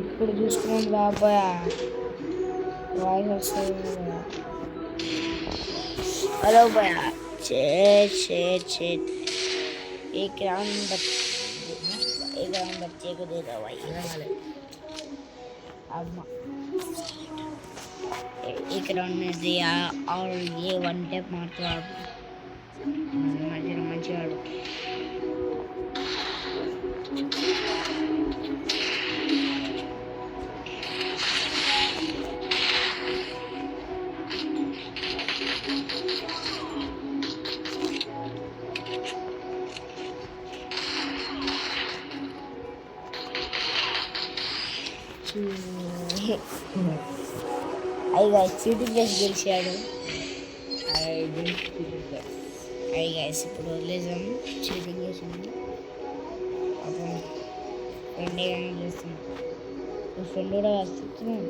ఇప్పుడు చూసుకున్నాను బాబాయ్ వాయిస్ వస్తుంది. हेलो भैया छेद एक राउंड बच्चे को दे दो भाई. अब एक राउंड में दिया और ये वन टैप मारते आप मंచిగా అయ్యి గాయస్ సిటీ ప్లేస్ గెలిచాడు. అయ్యి గాయస్ ఇప్పుడు వదిలేసాం చీటింగ్ చేసాము. అప్పుడు ఫ్రెండ్ కానీ చేస్తున్నాం. ఫ్రెండ్ కూడా వస్తున్నాం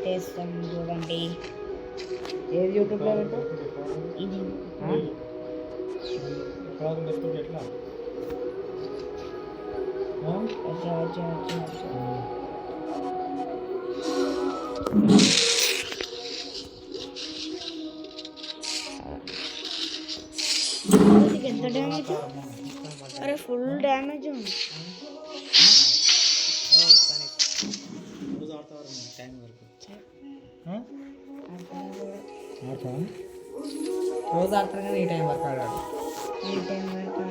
చేస్తాం చూడండి. ఏది యూట్యూబ్లో ఇది ఎంత డ్యామేజ్? అరే ఫుల్ డ్యామేజ్ ఉంది. రోజు ఆడతారు కానీ ఈ టైం వరకు ఆడాడు. ఈ టైం వరకు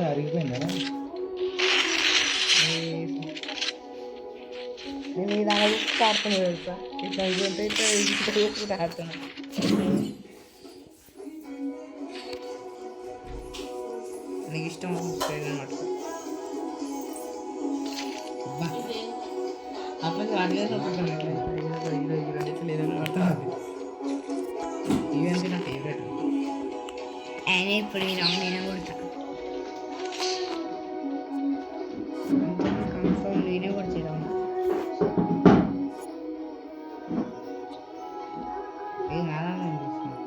అరిగిపోయిందా? నేను ఈ దాని గురించి ఆడుతున్నా తెలుసా. ఇట్లా ఇట్లా ఆడుతున్నా. నీకు ఇష్టం అనమాట. అప్పుడు ఇవంటే నా ఫేవరెట్. ఆయన ఇప్పుడు ఈ రౌండ్ అయినా కొడతా. కన్ఫర్మ్ నేనే కొడతా రౌండ్. ఏం ఆనందం చేస్తుంది.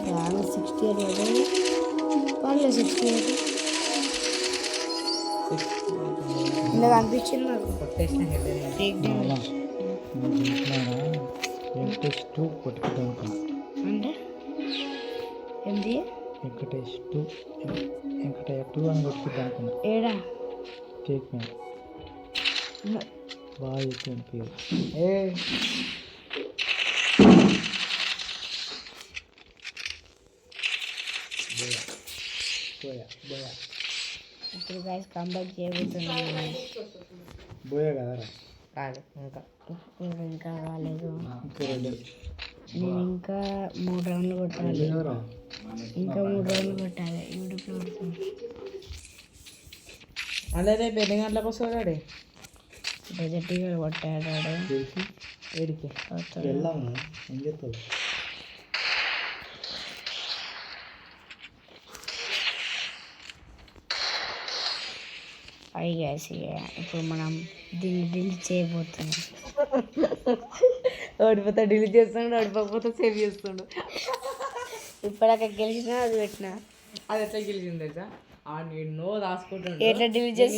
డ్యామేజ్ 68 పర్లేదు. 68 ఇందాక అనిపించింది నాకు. కొట్టేసిన టేక్ డ్యామేజ్ అంటే ఏంటి? వెంకటేష్ 2 అని కొట్టుకుంటా అనుకున్నా. ఏడా కేక్ మీద బాగా చెప్పింది పేరు. ఇప్పుడు గైస్ కంబ్యాక్ చేయబోతున్నాను. బోయా కదరా? కాదు ఇంకా రాలేదు. నేను ఇంకా 3 రౌండ్లు కొట్టాలి. ఇంకా 3 రౌండ్లు కొట్టాలి. యూట్యూబ్లో కొడుతుంది. అదే రేపు ఎన్ని గంటలకు వస్తుంది? డెజర్ట్గా కొట్టాడు. ఏడికి వెళ్ళాము. ఏం చెప్తావు? అవి గ్యాస్ ఇప్పుడు మనం దీన్ని డిలీట్ చేయబోతున్నాం. ఓడిపోతే డిలీట్ చేస్తాడు, ఓడిపోతే సేవ్ చేస్తాడు. ఇప్పటిదాకా గెలిచినా అది పెట్టినా అది ఎట్లా గెలిచింది తెలుసా? ఎన్నో రాసుకుంటాడు. ఎట్లా డిలీట్ చేసి